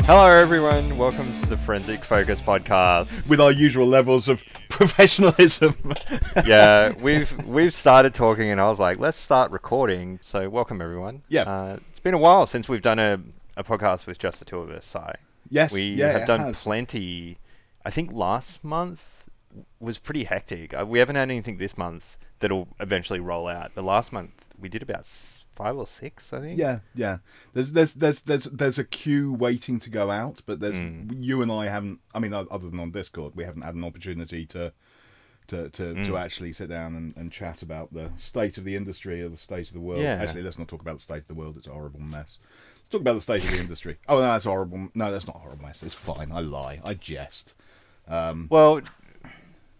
Hello everyone, welcome to the Forensic Focus podcast. With our usual levels of professionalism. Yeah, we've started talking and I was like, let's start recording. So welcome everyone. Yeah. It's been a while since we've done a podcast with just the two of us, Si. Yes, We yeah, have done has. plenty. I think last month was pretty hectic. We haven't had anything this month that'll eventually roll out, but last month we did about 5 or 6, I think. Yeah. There's a queue waiting to go out, but there's you and I haven't. I mean, other than on Discord, we haven't had an opportunity to actually sit down and chat about the state of the industry or the state of the world. Yeah. Actually, let's not talk about the state of the world. It's a horrible mess. Let's talk about the state of the industry. Oh no, that's horrible. No, that's not a horrible mess. It's fine. I lie. I jest. Well,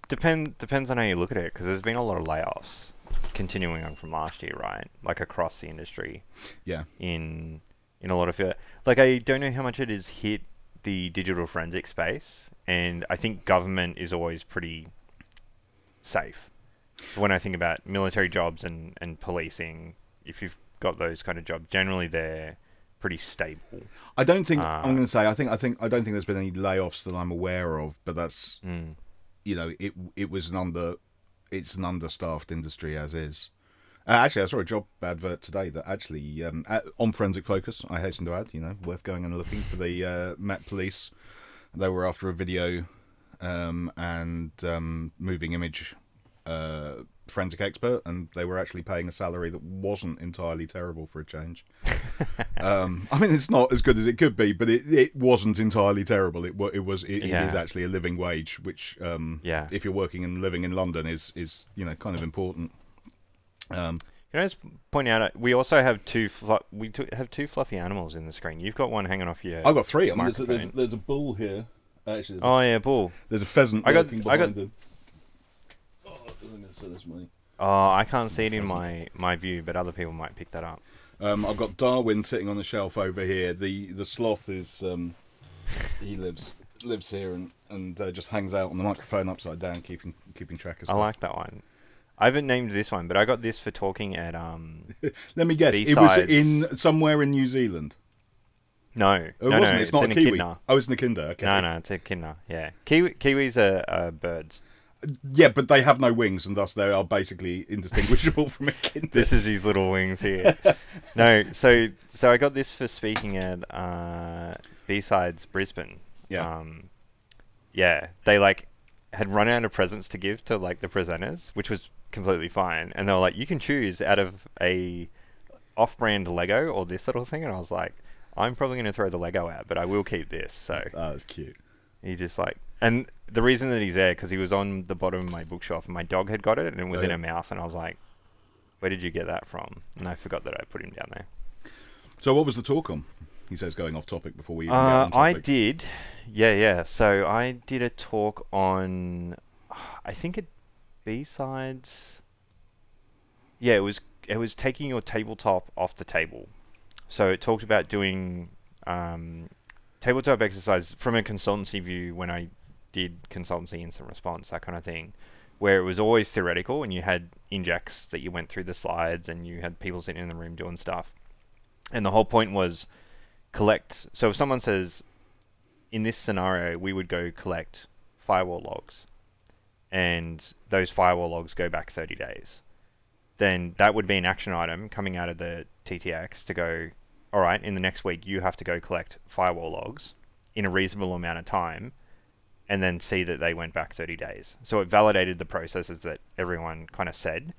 depends on how you look at it, because there's been a lot of layoffs continuing on from last year, right? Like across the industry. Yeah. In a lot of it, like I don't know how much it has hit the digital forensic space, and I think government is always pretty safe. When I think about military jobs and policing, if you've got those kind of jobs, generally they're pretty stable. I don't think I'm going to say. I don't think there's been any layoffs that I'm aware of, but that's you know, it's an understaffed industry as is. Actually, I saw a job advert today that actually on Forensic Focus. I hasten to add, you know, worth going and looking for the Met Police. They were after a video and moving image forensic expert, and they were actually paying a salary that wasn't entirely terrible for a change. I mean, it's not as good as it could be, but it wasn't entirely terrible. It is actually a living wage, which if you're working and living in London is you know, kind of important. Can I just point out, we also have two fluffy animals in the screen. You've got one hanging off your. I've got 3. I mean, microphone. there's a bull here. Actually, bull. There's a pheasant lurking behind him. Oh, I can't see it in my view, but other people might pick that up. I've got Darwin sitting on the shelf over here. The sloth is he lives here and just hangs out on the microphone upside down, keeping track of stuff. I like that one. I haven't named this one, but I got this for talking at Let me guess. BSides. It was in somewhere in New Zealand. No, It wasn't. It's not in a kiwi. echidna. Oh, it's an echidna. Okay. No, it's echidna. Yeah, kiwis are birds. Yeah, but they have no wings, and thus they are basically indistinguishable from echidnas. This is his little wings here. No, so I got this for speaking at BSides Brisbane. Yeah. Yeah, they like had run out of presents to give to like the presenters, which was completely fine, and they were like, you can choose out of a off-brand Lego or this little thing, and I was like, I'm probably going to throw the Lego out, but I will keep this. So That's cute. he just like, and the reason that he's there because he was on the bottom of my bookshelf and my dog had got it and it was in her mouth, and I was like, where did you get that from? And I forgot that I put him down there. So what was the talk on? He says, going off topic before we even get on topic. I did, yeah. So I did a talk on, I think at BSides. Yeah, it was taking your tabletop off the table. So it talked about doing tabletop exercise from a consultancy view when I did consultancy instant response, that kind of thing, where it was always theoretical and you had injects that you went through the slides and you had people sitting in the room doing stuff. And the whole point was collect. So if someone says, in this scenario, we would go collect firewall logs, and those firewall logs go back 30 days, then that would be an action item coming out of the TTX to go, all right, in the next week, you have to go collect firewall logs in a reasonable amount of time, and then see that they went back 30 days. So it validated the processes that everyone kind of said,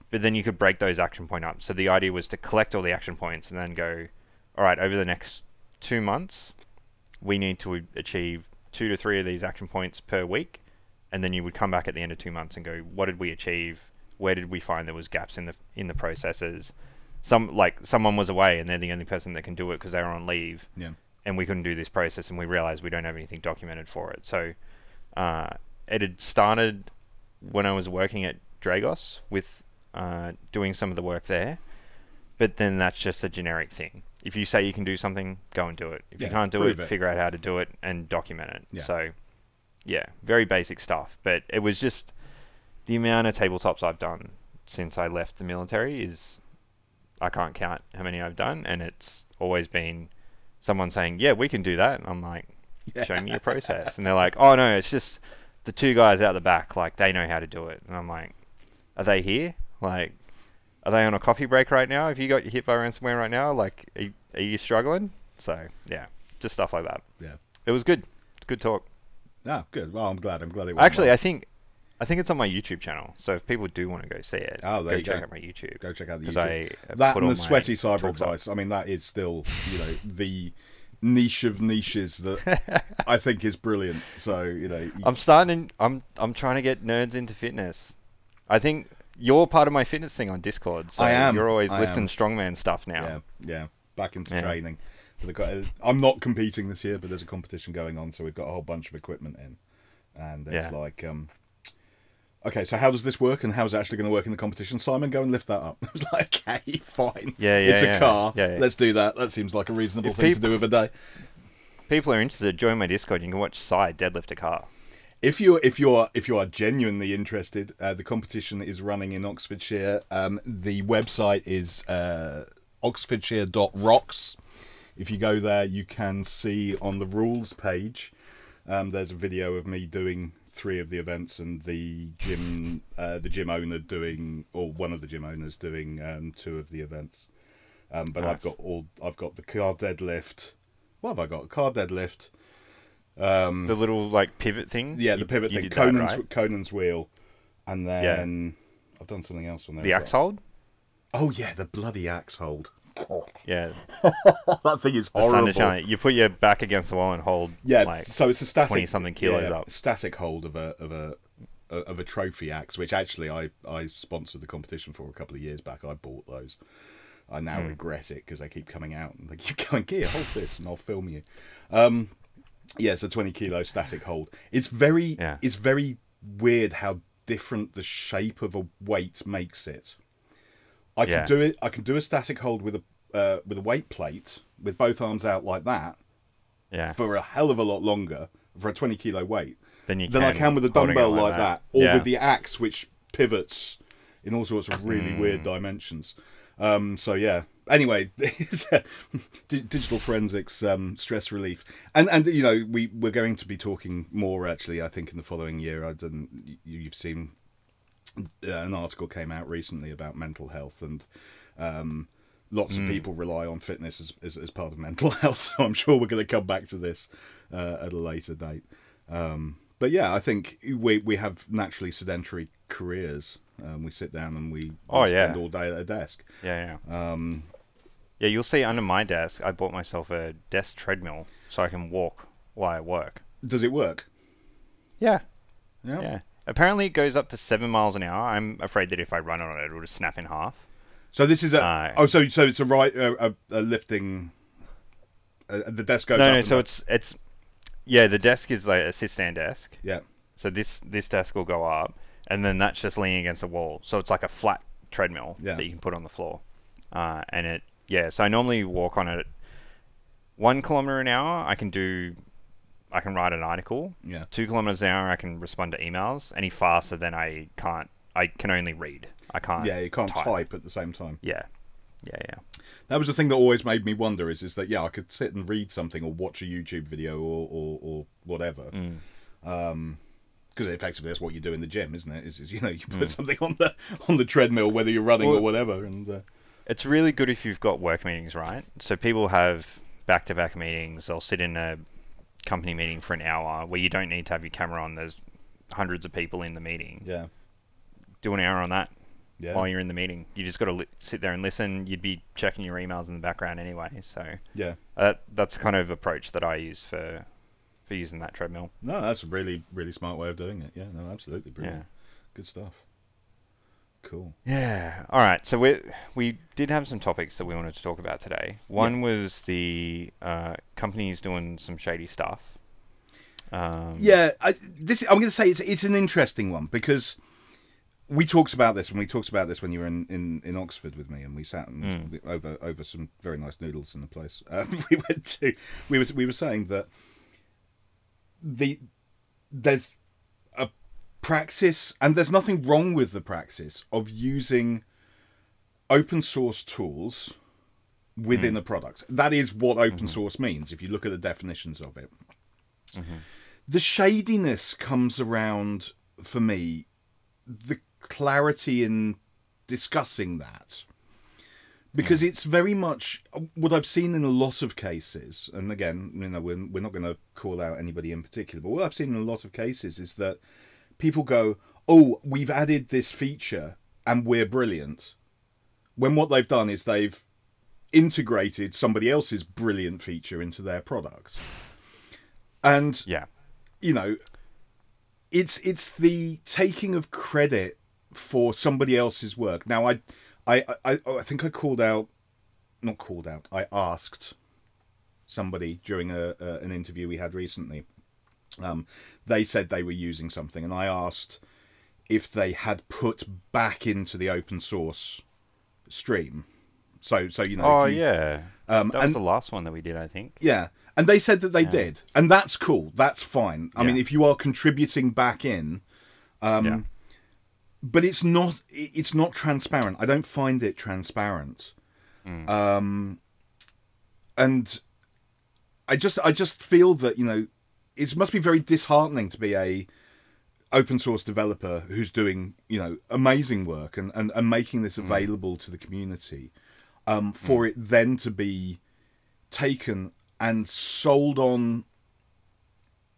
but then you could break those action point up. So the idea was to collect all the action points and then go, all right, over the next 2 months, we need to achieve 2 to 3 of these action points per week. And then you would come back at the end of 2 months and go, what did we achieve? Where did we find there was gaps in the processes? Someone was away and they're the only person that can do it because they were on leave. Yeah. And we couldn't do this process, and we realized we don't have anything documented for it. So it had started when I was working at Dragos with doing some of the work there, but then that's just a generic thing. If you say you can do something, go and do it. If you can't do it, figure out how to do it and document it. Yeah. So yeah, very basic stuff, but it was just the amount of tabletops I've done since I left the military is, I can't count how many I've done, and it's always been someone saying, yeah, we can do that. And I'm like, Yeah. show me your process. And they're like, oh no, it's just the two guys out the back, like they know how to do it. And I'm like, are they here? Like, are they on a coffee break right now? Have you got hit by ransomware right now? Like, are you struggling? So yeah, just stuff like that. Yeah. It was good. Good talk. Ah, good. Well, I'm glad it went Actually, well. I think it's on my YouTube channel. So if people do want to go see it, Oh, there go you check go. out my YouTube. Go check out the Because YouTube. I That put and all the my sweaty cyber talks up. advice. I mean, that is still, the niche of niches that I think is brilliant. So, I'm trying to get nerds into fitness. I think you're part of my fitness thing on Discord. So I am. you're always I lifting am. strongman stuff now. Yeah, yeah. Back into Yeah. training. I'm not competing this year, but there's a competition going on, so we've got a whole bunch of equipment in, and it's like, okay, so how does this work, and how's it actually going to work in the competition? Simon, go and lift that up. I was like, okay, fine. Yeah, It's a car. Yeah. Let's do that. That seems like a reasonable If thing to do with a day. People are interested, join my Discord. You can watch Si deadlift a car. If you are genuinely interested, the competition is running in Oxfordshire. The website is oxfordshire.rocks. If you go there, you can see on the rules page, there's a video of me doing 3 of the events, and the gym owner doing, or one of the gym owners doing 2 of the events. But Nice. I've got the car deadlift. What have I got? Car deadlift. The little like pivot thing. Yeah, the pivot thing. did that, right? Conan's wheel, and then I've done something else on there. The as axe well. hold. Oh yeah, the bloody axe hold. God. Yeah. That thing is The thunder horrible. challenge. You put your back against the wall and hold. Yeah, Like, so it's a static 20 something kilos yeah, up. static hold of a trophy axe, which actually I sponsored the competition for a couple of years back. I bought those. I now regret it because they keep coming out and they keep going, here, hold this, and I'll film you. Yeah, so 20 kilo static hold. It's very weird how different the shape of a weight makes it. I can do a static hold with a weight plate with both arms out like that. Yeah. For a hell of a lot longer for a 20 kilo weight Than I can with a holding it dumbbell like that, or Yeah. with the axe, which pivots in all sorts of really weird dimensions. So yeah. Anyway, digital forensics, stress relief, and we're going to be talking more actually. I think in the following year, you've seen an article came out recently about mental health, and lots of people rely on fitness as part of mental health. So I'm sure we're going to come back to this at a later date. But yeah, I think we have naturally sedentary careers. We sit down and we spend all day at a desk. Yeah. Yeah, you'll see under my desk, I bought myself a desk treadmill so I can walk while I work. Does it work? Yeah. Yeah. Apparently it goes up to 7 miles an hour. I'm afraid that if I run on it, it'll just snap in half. So this is so it's a lifting. The desk goes up. No. So it's the desk is like a sit-stand desk. Yeah. So this desk will go up, and then that's just leaning against the wall. So it's like a flat treadmill that you can put on the floor. So I normally walk on it 1 kilometer an hour. I can write an article. Yeah. 2 kilometers an hour, I can respond to emails. Any faster than I can't. I can only read. I can't. Yeah, you can't type at the same time. Yeah. That was the thing that always made me wonder is that I could sit and read something or watch a YouTube video or whatever. Because effectively that's what you do in the gym, isn't it? Is you put something on the treadmill, whether you're running or whatever, and it's really good if you've got work meetings, right? So people have back-to-back meetings. They'll sit in a company meeting for an hour where you don't need to have your camera on. There's hundreds of people in the meeting. Yeah. Do an hour on that while you're in the meeting. You just got to sit there and listen. You'd be checking your emails in the background anyway. So yeah, that's the kind of approach that I use for using that treadmill. No, that's a really, really smart way of doing it. Yeah, no, absolutely brilliant. Yeah. Good stuff. Cool. Yeah. All right. So we did have some topics that we wanted to talk about today. One was the companies doing some shady stuff. I'm going to say it's an interesting one because we talked about this when you were in Oxford with me, and we sat over some very nice noodles in the place we went to. We were saying that there's a practice, and there's nothing wrong with the practice of using open source tools within a product. That is what open source means, if you look at the definitions of it. The shadiness comes around, for me, the clarity in discussing that. Because it's very much what I've seen in a lot of cases, and again, you know, we're not going to call out anybody in particular, but what I've seen in a lot of cases is that people go, oh, we've added this feature and we're brilliant. When what they've done is they've integrated somebody else's brilliant feature into their product. And, you know, it's the taking of credit for somebody else's work. Now, I think I asked somebody during an interview we had recently. They said they were using something, and I asked if they had put back into the open source stream. So you know. Oh, that was the last one that we did, I think. Yeah, and they said that they did, and that's cool. That's fine. I mean, if you are contributing back in, but it's not transparent. I don't find it transparent. And I just feel that, you know, it must be very disheartening to be a open source developer who's doing, you know, amazing work and making this available to the community, for it then to be taken and sold on.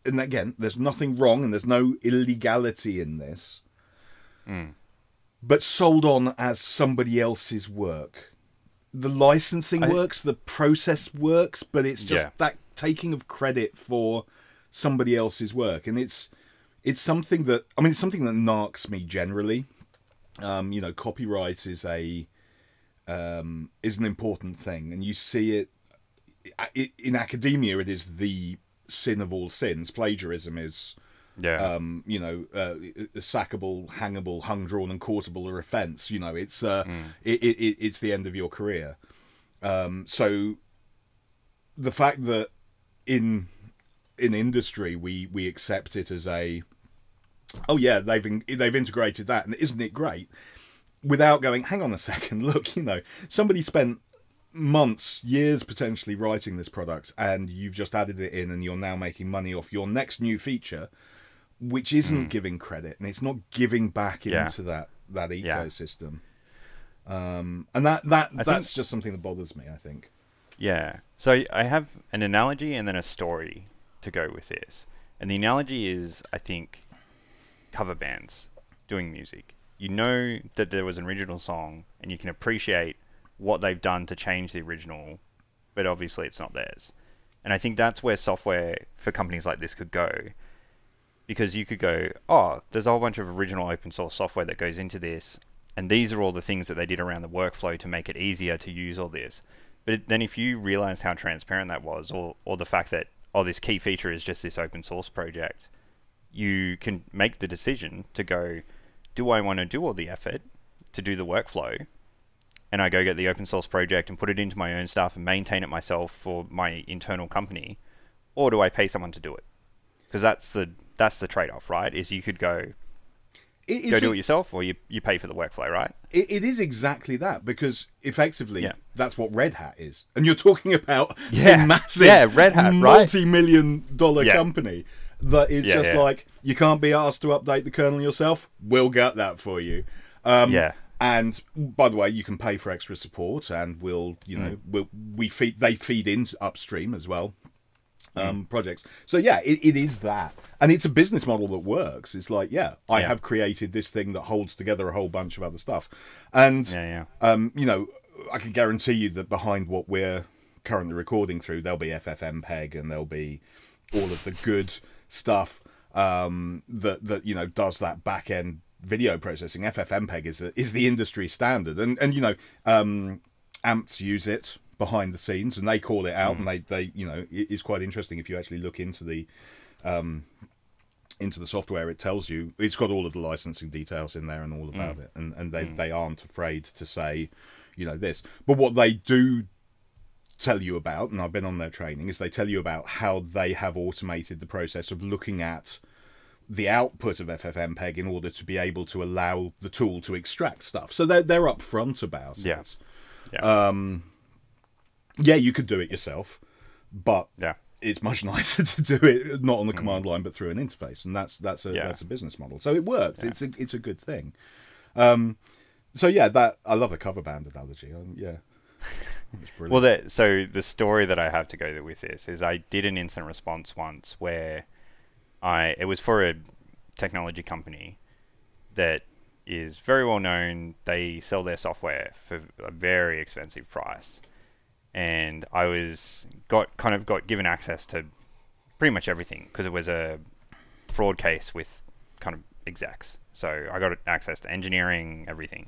And again, there's nothing wrong and there's no illegality in this, but sold on as somebody else's work. The licensing works, the process works, but it's just that taking of credit for somebody else's work. And it's something that, I mean, it's something that narks me generally. You know, copyright is an important thing, and you see it in academia. It is the sin of all sins. Plagiarism is, you know, a sackable, hangable, hung, drawn, and quarterable offence. You know, it's it's the end of your career. So the fact that in industry we accept it as a, oh yeah, they've integrated that, and isn't it great? Without going, hang on a second, look, you know, somebody spent months, years potentially writing this product, and you've just added it in, and you're now making money off your next new feature, which isn't giving credit, and it's not giving back into that ecosystem. And that's just something that bothers me, I think. Yeah. So I have an analogy and then a story to go with this. And the analogy is, I think, cover bands doing music. You know that there was an original song, and you can appreciate what they've done to change the original, but obviously it's not theirs. And I think that's where software for companies like this could go, because you could go, oh, there's a whole bunch of original open source software that goes into this, and these are all the things that they did around the workflow to make it easier to use all this. But then if you realize how transparent that was, or the fact that, oh, this key feature is just this open source project, you can make the decision to go, do I want to do all the effort to do the workflow, and I go get the open source project and put it into my own stuff and maintain it myself for my internal company, or do I pay someone to do it? Because that's the trade-off, right? Is you could go do it yourself, or you pay for the workflow, right? It is exactly that, because effectively that's what Red Hat is, and you're talking about a massive, Red Hat, multi-million-dollar company that is just like, you can't be asked to update the kernel yourself. We'll get that for you. And by the way, you can pay for extra support, and they feed in upstream as well. Projects. So yeah, it is that, and it's a business model that works. It's like, I have created this thing that holds together a whole bunch of other stuff, and you know, I can guarantee you that behind what we're currently recording through, there'll be FFmpeg, and there'll be all of the good stuff that you know does that back end video processing. FFmpeg is the industry standard, and you know, amps use it behind the scenes, and they call it out, and they you know, it's quite interesting if you actually look into the software. It tells you, it's got all of the licensing details in there and all about it, and they aren't afraid to say, you know, this. But what they do tell you about, and I've been on their training, is they tell you about how they have automated the process of looking at the output of FFmpeg in order to be able to allow the tool to extract stuff. So they're upfront about it. Yeah, you could do it yourself, but Yeah. it's much nicer to do it not on the command line but through an interface, and that's a business model. So it works. Yeah. It's a good thing. So yeah, that I love the cover band analogy. Yeah, it's brilliant. Well, so the story that I have to go with this is I did an incident response once where it was for a technology company that is very well known. They sell their software for a very expensive price, and I got given access to pretty much everything because it was a fraud case with kind of execs. So I got access to engineering, everything.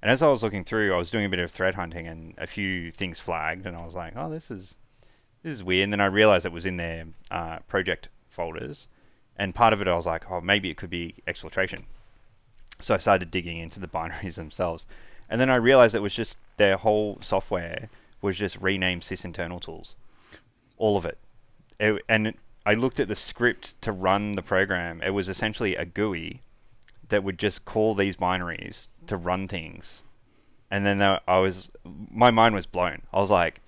And as I was looking through, I was doing a bit of threat hunting, and a few things flagged, and I was like, "Oh, this is weird." And then I realized it was in their project folders, and part of it I was like, "Oh, maybe it could be exfiltration." So I started digging into the binaries themselves, and then I realized it was just their whole software was just renamed sysinternal tools, all of it. I looked at the script to run the program. It was essentially a GUI that would just call these binaries to run things. And then my mind was blown. I was like,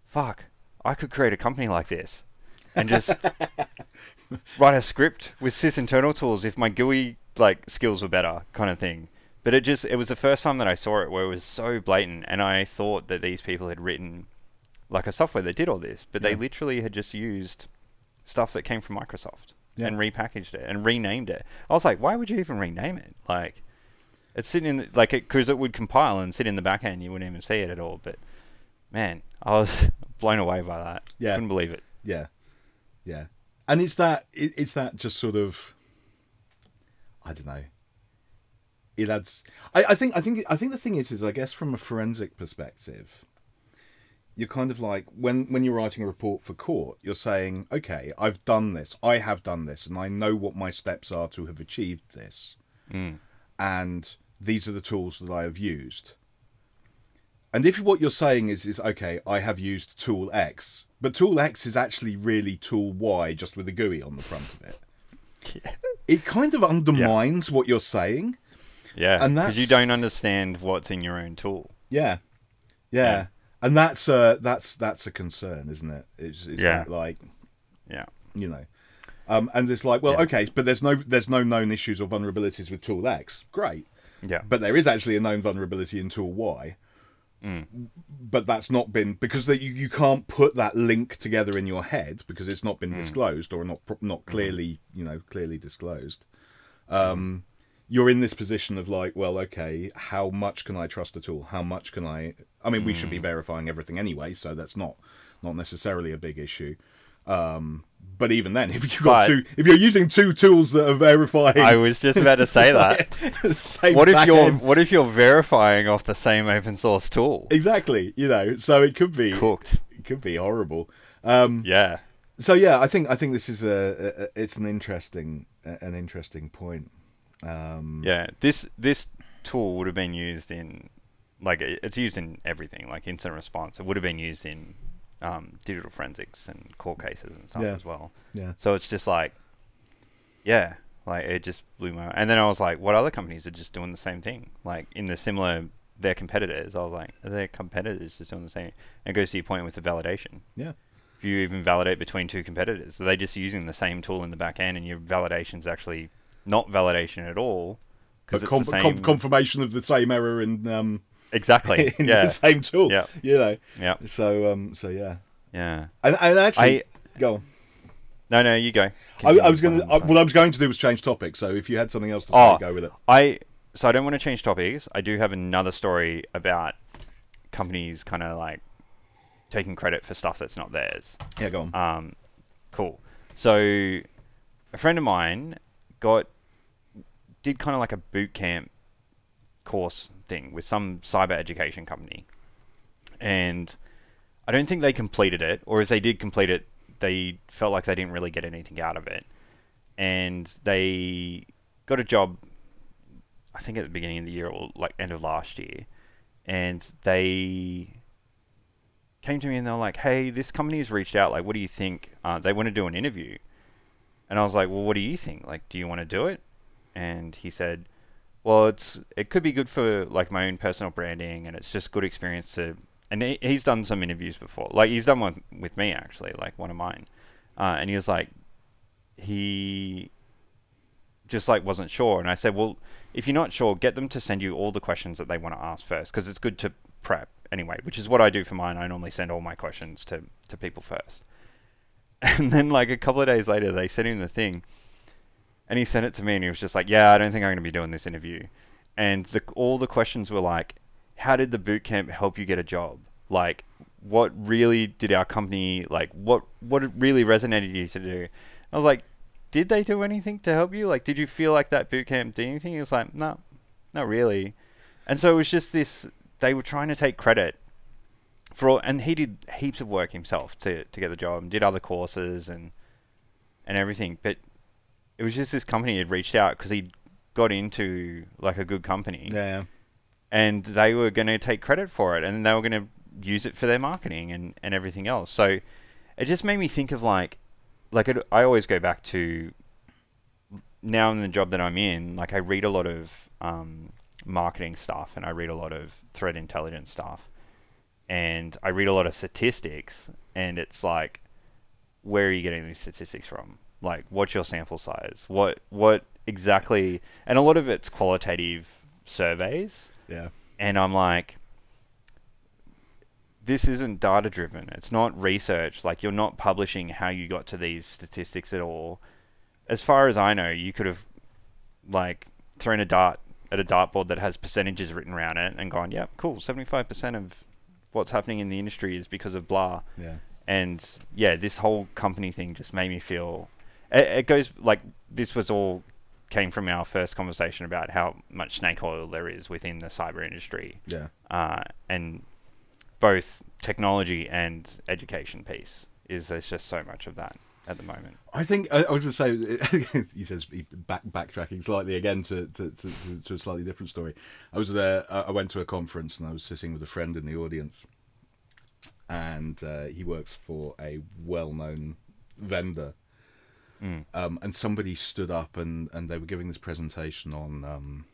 fuck, I could create a company like this and just write a script with sysinternal tools if my GUI skills were better, kind of thing. But it was the first time that I saw it where it was so blatant, and I thought that these people had written like a software that did all this, but they literally had just used stuff that came from Microsoft and repackaged it and renamed it. I was like, why would you even rename it? Like, it's sitting in because it would compile and sit in the back end. You wouldn't even see it at all. But man, I was blown away by that. Yeah, couldn't believe it. Yeah, yeah. And it's that just sort of, I don't know. It adds. I think the thing is I guess from a forensic perspective, you're kind of like when you're writing a report for court, you're saying, okay, I have done this, and I know what my steps are to have achieved this, and these are the tools that I have used. And if what you're saying is okay, I have used tool X, but tool X is actually really tool Y, just with a GUI on the front of it. Yeah. It kind of undermines what you're saying. Yeah, and because you don't understand what's in your own tool. Yeah. And that's a concern, isn't it? It's that you know, and it's like, well, okay, but there's no known issues or vulnerabilities with tool X. Great. Yeah. But there is actually a known vulnerability in tool Y. But that's not been because you can't put that link together in your head because it's not been disclosed or not clearly clearly disclosed. You're in this position of like, well, okay, how much can I trust a tool? How much can I mean, we should be verifying everything anyway, so that's not necessarily a big issue. But even then, if you're using two tools that are verifying, I was just about to say that. What if you're verifying off the same open source tool? Exactly, so it could be cooked. It could be horrible. Yeah. So yeah, I think this is it's an interesting point. Yeah, this tool would have been used in it's used in everything, like incident response. It would have been used in digital forensics and court cases and stuff as well. Yeah. So it's just it just blew my. And then I was like, what other companies are just doing the same thing? Like in the similar, their competitors. I was like, are their competitors just doing the same? And it goes to your point with the validation. Yeah. If you even validate between two competitors, are they just using the same tool in the back end, and your validation's actually not validation at all? But confirmation of the same error in exactly in the same tool. Yeah. Yeah. So yeah. Yeah. And actually, go on. No, you go. I was going to. What I was going to do was change topic. So if you had something else to say, go with it. So I don't want to change topics. I do have another story about companies kind of like taking credit for stuff that's not theirs. Yeah, go on. Cool. So a friend of mine did kind of like a boot camp course thing with some cyber education company, and I don't think they completed it, or if they did complete it, they felt like they didn't really get anything out of it, and they got a job, I think at the beginning of the year or like end of last year, and they came to me and they were like, hey, this company's reached out, like, what do you think? They want to do an interview. And I was like, well, what do you think? Like, do you want to do it? And he said, well, it could be good for like my own personal branding, and it's just good experience to and he's done some interviews before. Like he's done one with me actually, like one of mine. And he was like, he just like wasn't sure. And I said, well, if you're not sure, get them to send you all the questions that they want to ask first, because it's good to prep anyway, which is what I do for mine. I normally send all my questions to people first. And then like a couple of days later, they sent him the thing, and he sent it to me, and he was just like, yeah, I don't think I'm going to be doing this interview. And all the questions were like, how did the boot camp help you get a job? Like, what really did our company, like, what really resonated you to do? I was like, did they do anything to help you? Like, did you feel like that boot camp did anything? He was like, no, not really. And so it was just this, they were trying to take credit for all, and he did heaps of work himself to get the job, and did other courses and everything. But it was just this company had reached out because he got into like a good company. Yeah. And they were going to take credit for it, and they were going to use it for their marketing and everything else. So it just made me think of like I always go back to now in the job that I'm in, like I read a lot of marketing stuff, and I read a lot of threat intelligence stuff, and I read a lot of statistics, and it's like, where are you getting these statistics from? Like, what's your sample size? What exactly? And a lot of it's qualitative surveys. Yeah. And I'm like, this isn't data driven. It's not research. Like, you're not publishing how you got to these statistics at all. As far as I know, you could have like thrown a dart at a dartboard that has percentages written around it and gone, yeah, cool, 75% of what's happening in the industry is because of blah. Yeah. And yeah, this whole company thing just made me feel, it goes like, this was all came from our first conversation about how much snake oil there is within the cyber industry. Yeah. And both technology and education piece there's just so much of that at the moment. I think I was going to say, he says backtracking slightly again to a slightly different story. I was there. I went to a conference and I was sitting with a friend in the audience, and he works for a well-known vendor. And somebody stood up and they were giving this presentation on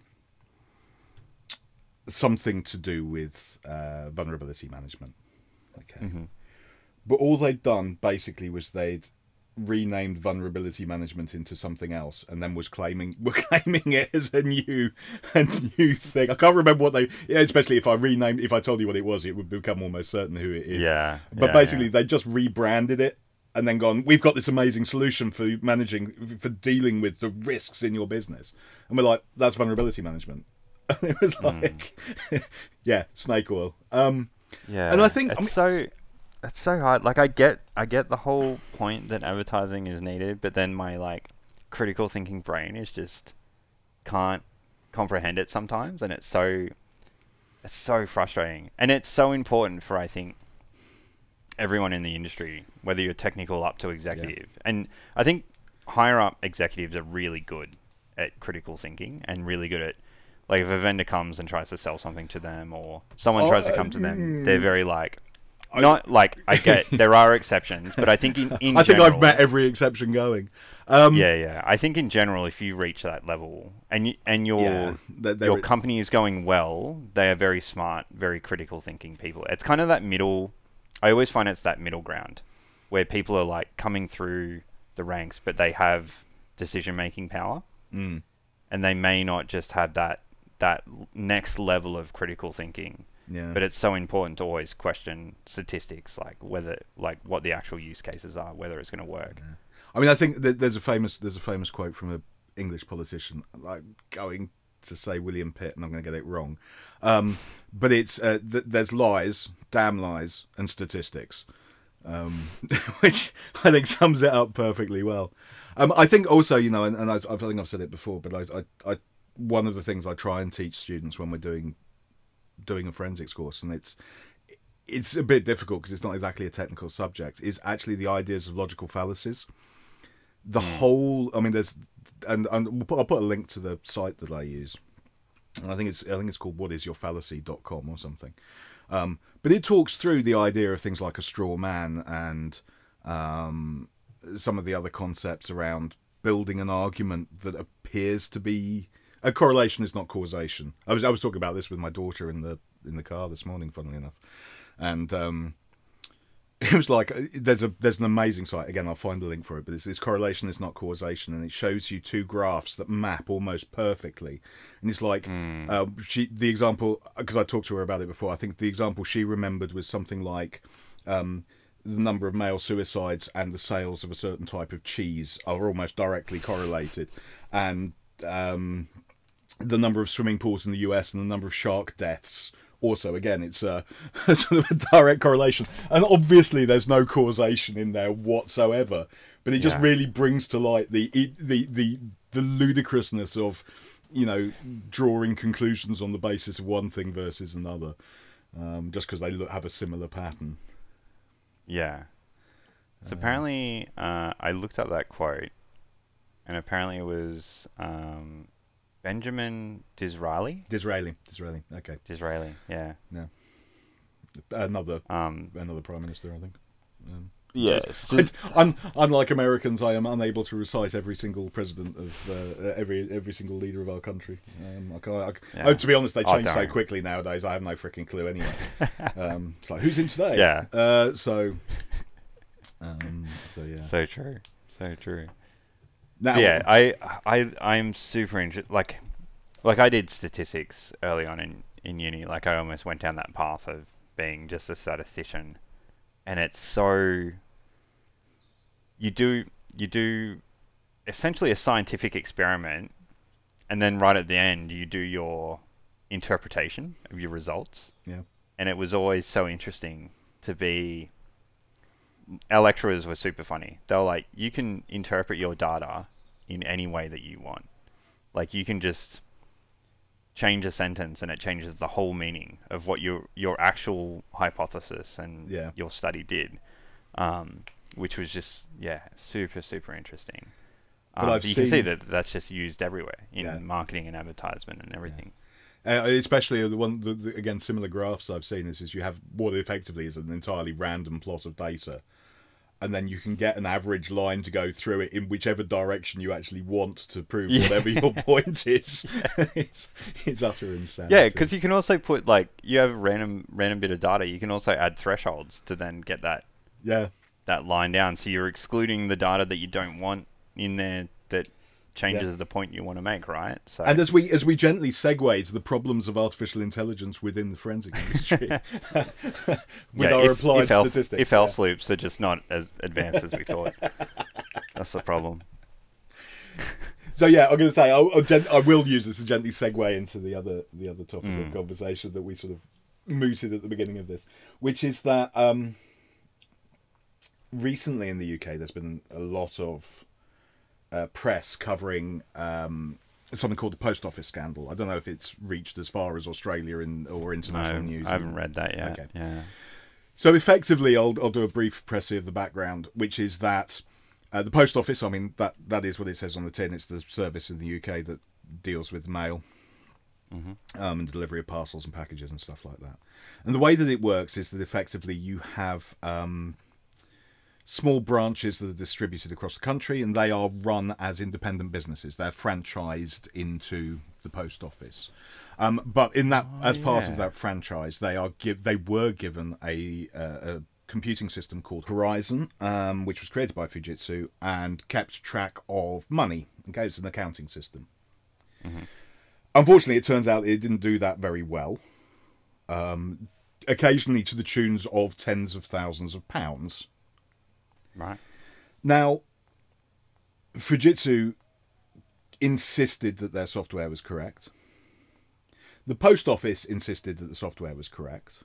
something to do with vulnerability management. Okay. Mm-hmm. But all they'd done basically was they'd renamed vulnerability management into something else, and then were claiming it as a new thing. I can't remember what especially if I told you what it was, it would become almost certain who it is. Yeah. But basically they just rebranded it and then gone, we've got this amazing solution for dealing with the risks in your business. And we're like, that's vulnerability management. And it was like, yeah, snake oil. Yeah. And I think it's so hard. Like I get the whole point that advertising is needed, but then my like critical thinking brain is just can't comprehend it sometimes, and it's so frustrating. And it's so important for, I think, everyone in the industry, whether you're technical up to executive. Yeah. And I think higher up executives are really good at critical thinking and really good at, like, if a vendor comes and tries to sell something to them, or someone tries to come to them, they're very like, I get there are exceptions, but I think in I think general, I've met every exception going. Yeah. I think in general, if you reach that level and your company is going well, they are very smart, very critical thinking people. It's kind of that middle. I always find it's that middle ground where people are like coming through the ranks, but they have decision-making power, and they may not just have that next level of critical thinking. Yeah. But it's so important to always question statistics, like what the actual use cases are, whether it's going to work. Yeah. I mean, I think that there's a famous quote from an English politician, like going to say William Pitt, and I'm going to get it wrong. But it's there's lies, damn lies, and statistics, which I think sums it up perfectly well. I think also, and I think I've said it before, but I one of the things I try and teach students when we're doing a forensics course, and it's a bit difficult because it's not exactly a technical subject, is actually the ideas of logical fallacies. The whole, I mean, there's, and I'll put a link to the site that I use. And I think it's called whatisyourfallacy.com or something. But it talks through the idea of things like a straw man and some of the other concepts around building an argument that appears to be a correlation is not causation. I was talking about this with my daughter in the car this morning, funnily enough. and it was like there's an amazing site. Again, I'll find a link for it, but it's correlation is not causation, and it shows you two graphs that map almost perfectly. And it's like the example, because I talked to her about it before. I think the example she remembered was something like the number of male suicides and the sales of a certain type of cheese are almost directly correlated, and the number of swimming pools in the US and the number of shark deaths. Also, again, it's a sort of a direct correlation, and obviously there's no causation in there whatsoever. But it just really brings to light the ludicrousness of, you know, drawing conclusions on the basis of one thing versus another, just because they have a similar pattern. Yeah. So apparently, I looked up that quote, and apparently it was Benjamin Disraeli. Disraeli. Okay. Disraeli. Yeah. Yeah. Another prime minister, I think. Yes. Unlike Americans, I am unable to recite every single president of every single leader of our country. To be honest, they change so quickly nowadays. I have no freaking clue anyway. It's like, who's in today? Yeah. So yeah. So true. So true. Now, yeah, I'm super interested. Like I did statistics early on in uni. Like I almost went down that path of being just a statistician, and it's so you do essentially a scientific experiment, and then right at the end you do your interpretation of your results. Yeah, and it was always so interesting to be. Our lecturers were super funny. They were like, you can interpret your data in any way that you want. Like, you can just change a sentence and it changes the whole meaning of what your actual hypothesis and your study did, which was just, super, super interesting. But you can see that that's just used everywhere in marketing and advertisement and everything. Especially again, similar graphs I've seen is you have what effectively is an entirely random plot of data, and then you can get an average line to go through it in whichever direction you actually want to prove whatever your point is. It's utter insanity. Yeah, because you can also put, like, you have a random bit of data. You can also add thresholds to then get that line down. So you're excluding the data that you don't want in there that changes the point you want to make, right? So, and as we gently segue to the problems of artificial intelligence within the forensic industry, with our applied statistics, if else loops are just not as advanced as we thought, that's the problem. So yeah, I'm going to say I will use this to gently segue into the other topic of conversation that we sort of mooted at the beginning of this, which is that recently in the UK there's been a lot of press covering something called the post office scandal. I don't know if it's reached as far as Australia or international news. I haven't read that yet. Okay. Yeah. So effectively, I'll do a brief précis of the background, which is that the post office, I mean, that is what it says on the tin. It's the service in the UK that deals with mail and delivery of parcels and packages and stuff like that. And the way that it works is that effectively you have small branches that are distributed across the country, and they are run as independent businesses. They're franchised into the post office. But in that, as part of that franchise, they were given a computing system called Horizon, which was created by Fujitsu and kept track of money. Okay, it's an accounting system. Unfortunately, it turns out it didn't do that very well. Occasionally to the tunes of tens of thousands of pounds. Right. Now, Fujitsu insisted that their software was correct. The post office insisted that the software was correct.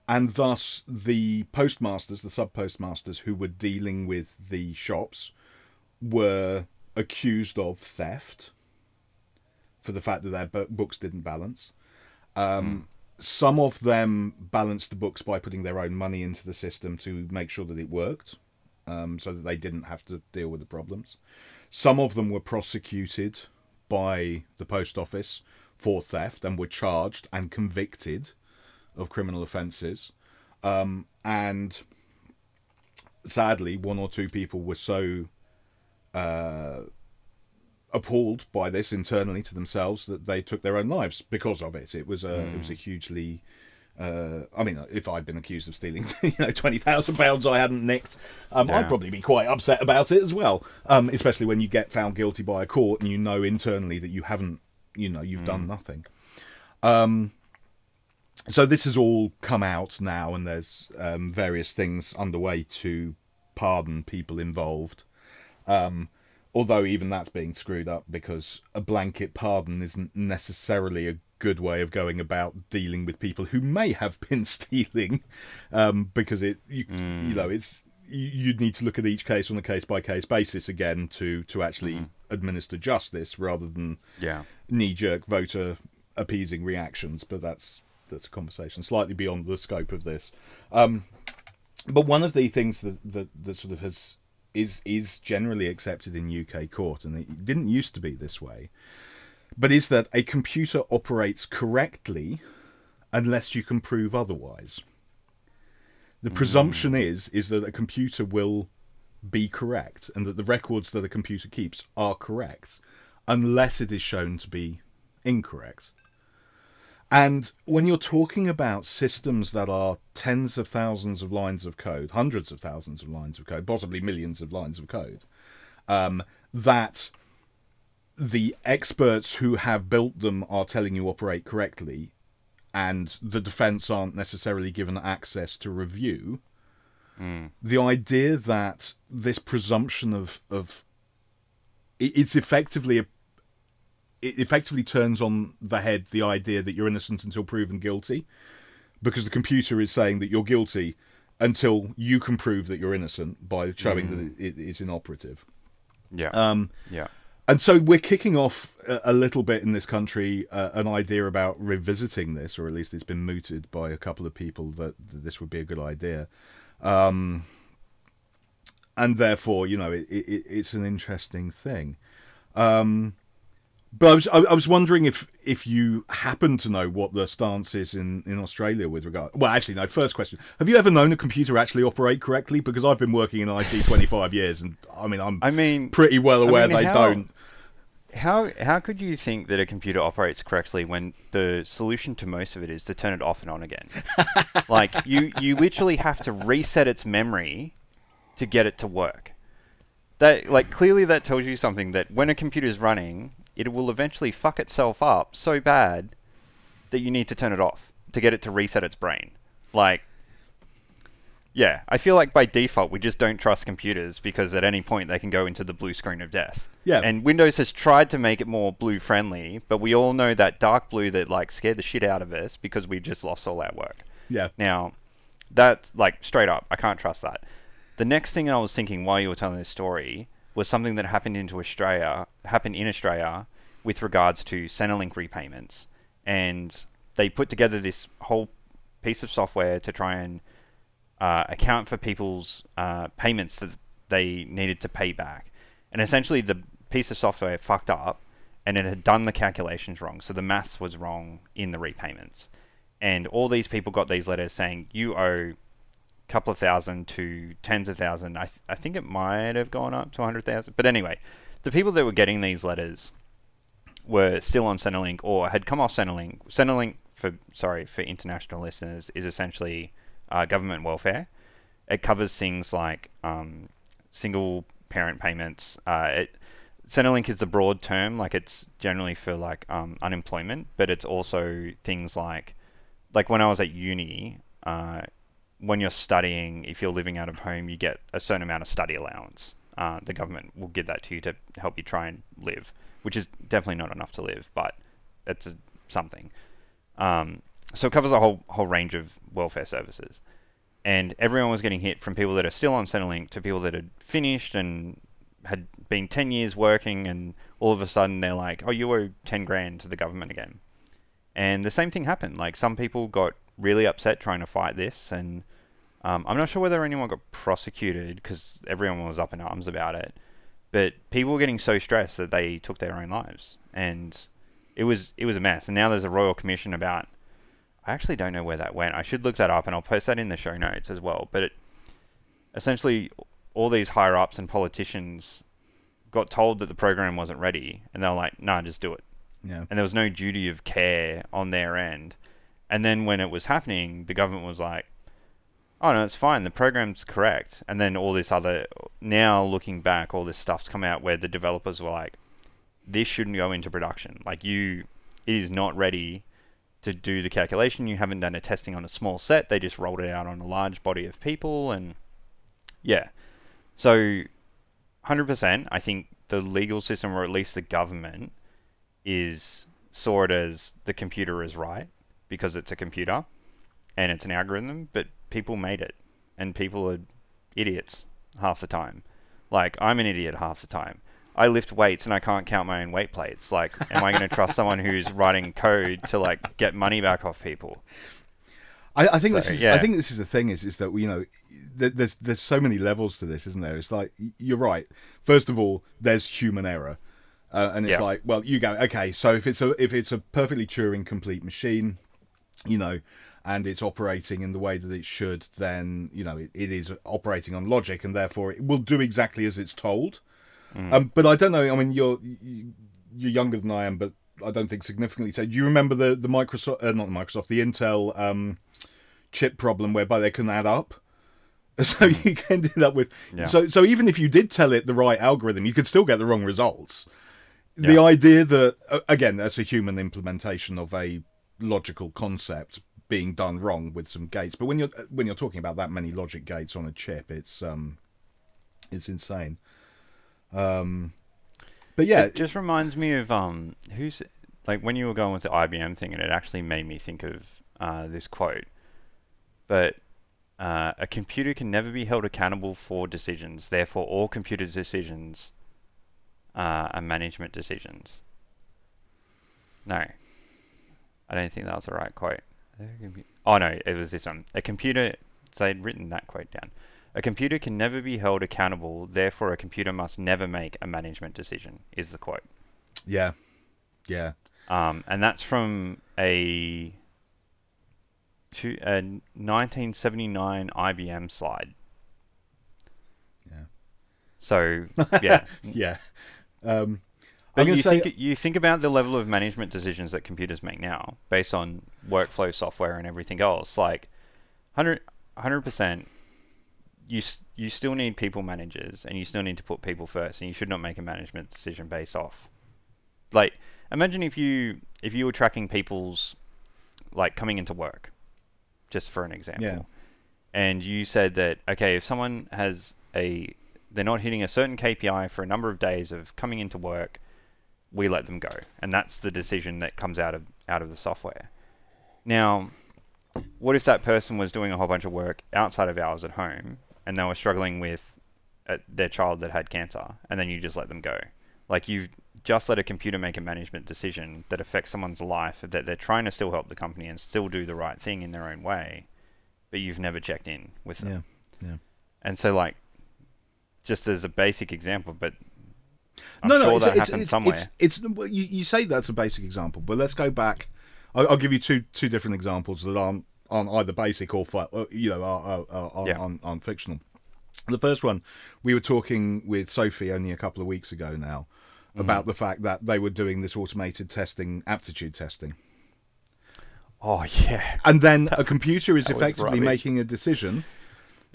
And thus, the postmasters, the sub-postmasters who were dealing with the shops were accused of theft for the fact that their books didn't balance. Some of them balanced the books by putting their own money into the system to make sure that it worked. So that they didn't have to deal with the problems. Some of them were prosecuted by the post office for theft and were charged and convicted of criminal offences. And sadly, one or two people were so appalled by this internally to themselves that they took their own lives because of it. It was a hugely I mean, if I'd been accused of stealing, £20,000 I hadn't nicked, I'd Yeah. probably be quite upset about it as well. Especially when you get found guilty by a court and you know internally that you haven't, you've done nothing. So this has all come out now, and there's various things underway to pardon people involved. Although even that's being screwed up, because a blanket pardon isn't necessarily a good way of going about dealing with people who may have been stealing, because you'd need to look at each case on a case by case basis again to actually administer justice, rather than knee jerk voter appeasing reactions. But that's a conversation slightly beyond the scope of this. But one of the things that sort of is generally accepted in UK court, and it didn't used to be this way, but is that a computer operates correctly unless you can prove otherwise. The presumption is that a computer will be correct, and that the records that a computer keeps are correct, unless it is shown to be incorrect. And when you're talking about systems that are tens of thousands of lines of code, hundreds of thousands of lines of code, possibly millions of lines of code, that the experts who have built them are telling you operate correctly, and the defense aren't necessarily given access to review, the idea that this presumption of it's effectively it effectively turns on the head the idea that you're innocent until proven guilty, because the computer is saying that you're guilty until you can prove that you're innocent by showing that it is inoperative. Yeah. And so we're kicking off a little bit in this country an idea about revisiting this, or at least it's been mooted by a couple of people that this would be a good idea. And therefore, it's an interesting thing. But I was wondering if you happen to know what the stance is in Australia with regard... Well, actually, no, first question. Have you ever known a computer actually operate correctly? Because I've been working in IT 25 years, and I'm pretty well aware they don't. How could you think that a computer operates correctly when the solution to most of it is to turn it off and on again? Like, you literally have to reset its memory to get it to work. Clearly that tells you something, that when a computer is running, it will eventually fuck itself up so bad that you need to turn it off to get it to reset its brain. Yeah, I feel like by default we just don't trust computers, because at any point they can go into the blue screen of death. Yeah. And Windows has tried to make it more blue friendly, but we all know that dark blue that scared the shit out of us because we just lost all our work. Yeah. Now, that's straight up, I can't trust that. The next thing I was thinking while you were telling this story was something that happened in Australia with regards to Centrelink repayments, and they put together this whole piece of software to try and account for people's payments that they needed to pay back. And essentially the piece of software fucked up, and it had done the calculations wrong, so the maths was wrong in the repayments. And all these people got these letters saying you owe a couple of thousand to tens of thousand. I think it might have gone up to 100,000. But anyway, the people that were getting these letters were still on Centrelink or had come off Centrelink. Centrelink, for international listeners, is essentially government welfare. It covers things like single parent payments. Centrelink is the broad term, it's generally for unemployment, but it's also things like when I was at uni, when you're studying, if you're living out of home, you get a certain amount of study allowance. The government will give that to you to help you try and live, which is definitely not enough to live, but it's something. So it covers a whole range of welfare services. And everyone was getting hit, from people that are still on Centrelink to people that had finished and had been 10 years working, and all of a sudden they're like, oh, you owe 10 grand to the government again. And the same thing happened. Some people got really upset trying to fight this, and I'm not sure whether anyone got prosecuted because everyone was up in arms about it. But people were getting so stressed that they took their own lives, and it was a mess. And now there's a royal commission about... I actually don't know where that went. I should look that up, and I'll post that in the show notes as well. But essentially, all these higher ups and politicians got told that the program wasn't ready, and they were like, "Nah, just do it." Yeah. And there was no duty of care on their end. And then when it was happening, the government was like, oh no, it's fine, the program's correct. And then all this other, now looking back, all this stuff's come out where the developers were like, this shouldn't go into production. Like it is not ready to do the calculation. You haven't done a testing on a small set. They just rolled it out on a large body of people. And yeah, so 100%, I think the legal system, or at least the government, saw it as the computer is right because it's a computer and it's an algorithm, but people made it, and people are idiots half the time. Like, I'm an idiot half the time. I lift weights and I can't count my own weight plates. Like, am I going to trust someone who's writing code to like get money back off people? I think this is the thing is that, you know, there's so many levels to this, isn't there? It's like, you're right. First of all, there's human error, and it's like, well, you go, okay, so if it's a perfectly Turing complete machine, you know, and it's operating in the way that it should, then, you know, it is operating on logic, and therefore it will do exactly as it's told. But I don't know. I mean, you're younger than I am, but I don't think significantly so. Do you remember the Microsoft, not the Microsoft, the Intel chip problem whereby they couldn't add up? So you ended up with so even if you did tell it the right algorithm, you could still get the wrong results. The idea that, again, that's a human implementation of a logical concept being done wrong with some gates. But when you're talking about that many logic gates on a chip, it's insane. But yeah, it just reminds me of who's like when you were going with the IBM thing, and it actually made me think of this quote. But a computer can never be held accountable for decisions. Therefore, all computer decisions are management decisions. No, I don't think that was the right quote. Oh no, it was this one. A computer. So they'd written that quote down. A computer can never be held accountable, therefore a computer must never make a management decision, is the quote. Yeah. And that's from a 1979 IBM slide. Yeah. So, yeah. Yeah. But you think about the level of management decisions that computers make now, based on workflow software and everything else. Like, 100%. You still need people managers, and you still need to put people first, and you should not make a management decision based off. Like, imagine if you were tracking people's, like, coming into work, just for an example, and you said that, okay, if someone they're not hitting a certain KPI for a number of days of coming into work, we let them go, and that's the decision that comes out of the software. Now, what if that person was doing a whole bunch of work outside of hours at home, and they were struggling with their child that had cancer, and then you just let them go? Like, you've just let a computer make a management decision that affects someone's life, that they're trying to still help the company and still do the right thing in their own way, but you've never checked in with them. Yeah. And so, like, just as a basic example, but I'm sure that happened somewhere. You say that's a basic example, but let's go back. I'll give you two different examples that aren't either basic or aren't fictional. The first one, we were talking with Sophie only a couple of weeks ago now about the fact that they were doing this automated testing, aptitude testing. Oh yeah. And then a computer is effectively making a decision: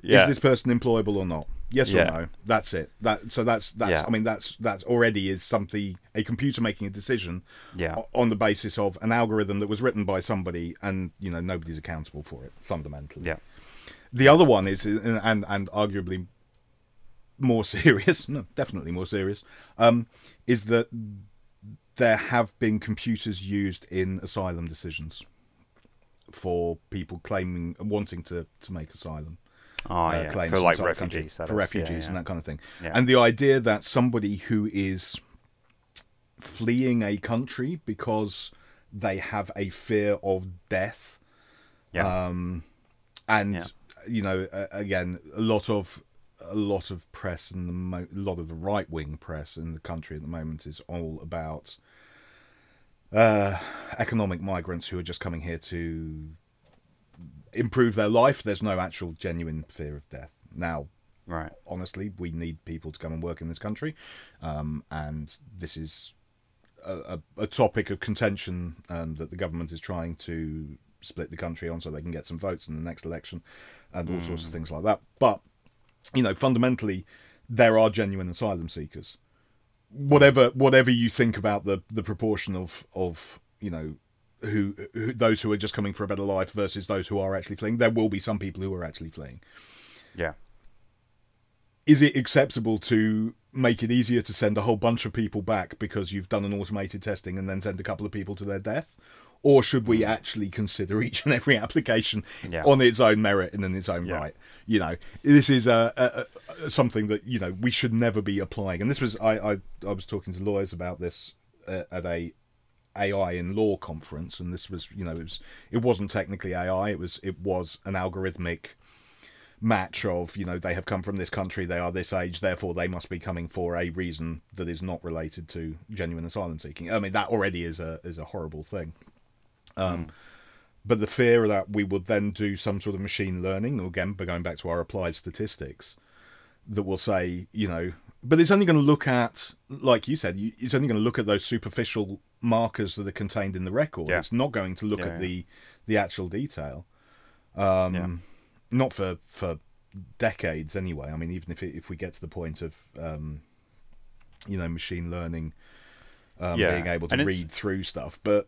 is this person employable or not? Yes or no? That's it. That's I mean, that already is something, a computer making a decision on the basis of an algorithm that was written by somebody, and, you know, nobody's accountable for it fundamentally. Yeah. The other one is, and arguably more serious, no, definitely more serious, is that there have been computers used in asylum decisions for people wanting to make asylum. Claims for like refugees, for refugees and that kind of thing. Yeah. And the idea that somebody who is fleeing a country because they have a fear of death, you know, again, a lot of press and a lot of the right wing press in the country at the moment is all about economic migrants who are just coming here to improve their life. There's no actual genuine fear of death. Now, honestly, we need people to come and work in this country, and this is a topic of contention that the government is trying to split the country on so they can get some votes in the next election, and all sorts of things like that. But fundamentally, there are genuine asylum seekers. Whatever you think about the proportion of who those who are just coming for a better life versus those who are actually fleeing, there will be some people who are actually fleeing. Yeah. Is it acceptable to make it easier to send a whole bunch of people back because you've done an automated testing and then send a couple of people to their death? Or should we actually consider each and every application on its own merit and in its own right? This is something that we should never be applying. And this was I was talking to lawyers about this at a AI in law conference, and this was it wasn't technically AI. It was an algorithmic match of they have come from this country, they are this age, therefore they must be coming for a reason that is not related to genuine asylum seeking. I mean, that already is a horrible thing. But the fear that we would then do some sort of machine learning, again, going back to our applied statistics, that will say, but it's only going to look at, like you said, it's only going to look at those superficial markers that are contained in the record. Yeah. It's not going to look at the actual detail. Not for decades anyway. I mean, even if we get to the point of, machine learning being able to read through stuff, but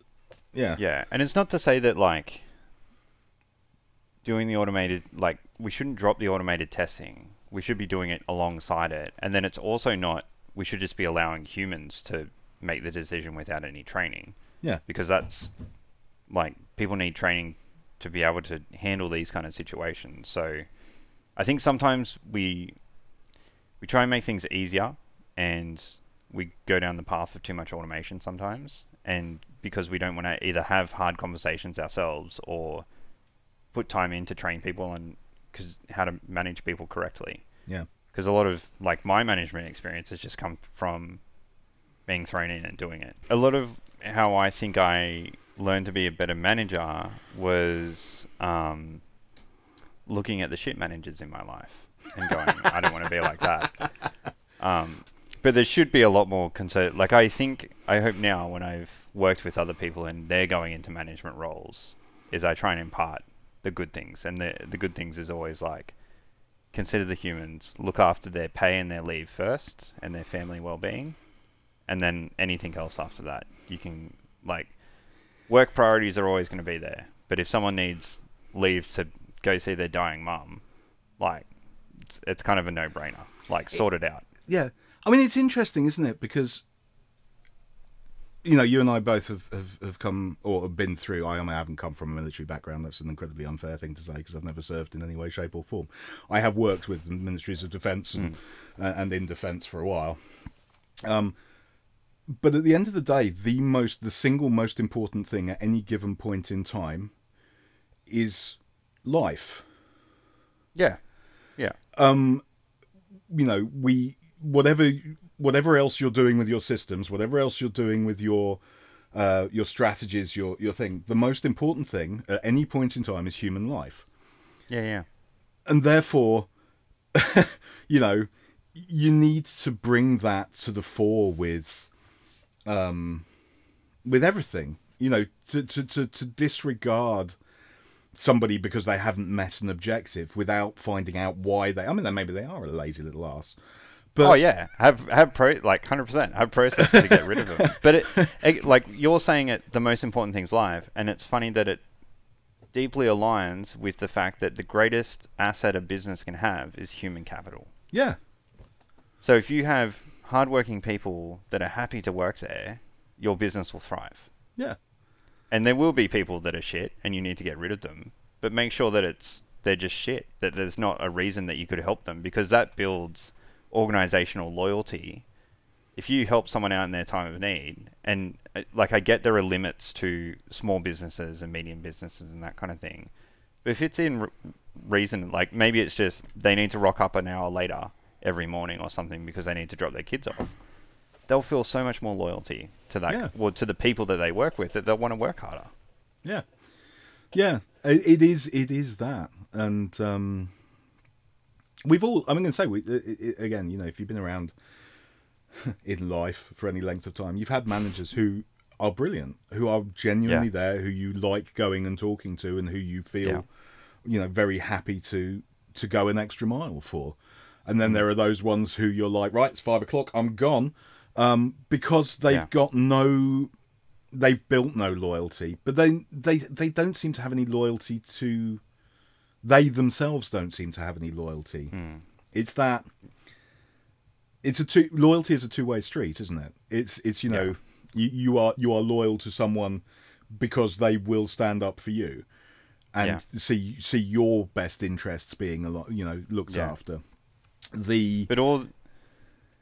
yeah, and it's not to say that doing the automated, we shouldn't drop the automated testing. We should be doing it alongside it, and then it's also not. We should just be allowing humans to make the decision without any training. Yeah, because that's people need training to be able to handle these kind of situations. So I think sometimes we try and make things easier, and we go down the path of too much automation sometimes, and because we don't want to either have hard conversations ourselves or put time in to train people on how to manage people correctly. Yeah. Because a lot of my management experience has just come from being thrown in and doing it. A lot of how I think I learned to be a better manager was looking at the shit managers in my life and going, I don't want to be like that. But there should be a lot more concern. I hope now when I've worked with other people and they're going into management roles, is I try and impart the good things. And the good things is always consider the humans, look after their pay and their leave first and their family well-being. And then anything else after that, you can, work priorities are always going to be there. But if someone needs leave to go see their dying mum, it's kind of a no-brainer. Sort it out. Yeah. I mean, it's interesting, isn't it? Because, you and I both have come or have been through. I haven't come from a military background. That's an incredibly unfair thing to say because I've never served in any way, shape, or form. I have worked with the ministries of defence and in defence for a while. But at the end of the day, the single most important thing at any given point in time is life. Yeah. Yeah. Whatever else you're doing with your systems, whatever else you're doing with your strategies, your thing, the most important thing at any point in time is human life. Yeah, yeah. And therefore, you need to bring that to the fore with everything. To disregard somebody because they haven't met an objective without finding out why they. I mean, maybe they are a lazy little ass. But, have 100% have processes to get rid of them. But it you're saying it, the most important thing's live, and it's funny that it deeply aligns with the fact that the greatest asset a business can have is human capital. Yeah. So if you have hardworking people that are happy to work there, your business will thrive. Yeah. And there will be people that are shit, and you need to get rid of them. But make sure that they're just shit, that there's not a reason that you could help them, because that builds organizational loyalty. If you help someone out in their time of need, and I get there are limits to small businesses and medium businesses and that kind of thing, but if it's in reason, maybe it's just they need to rock up an hour later every morning or something because they need to drop their kids off, they'll feel so much more loyalty to that, or to the people that they work with, that they'll want to work harder. Yeah. It is that, and we've all. I'm going to say, again, if you've been around in life for any length of time, you've had managers who are brilliant, who are genuinely Yeah. there, who you like going and talking to, and who you Yeah. feel, very happy to go an extra mile for. And then Mm. there are those ones who you're like, right, it's 5 o'clock, I'm gone, because Yeah. they've built no loyalty, but they don't seem to have any loyalty to. They themselves don't seem to have any loyalty. Mm. It's that. Loyalty is a two-way street, isn't it? It's Yeah. you are loyal to someone because they will stand up for you Yeah. and see your best interests being looked Yeah. after. The But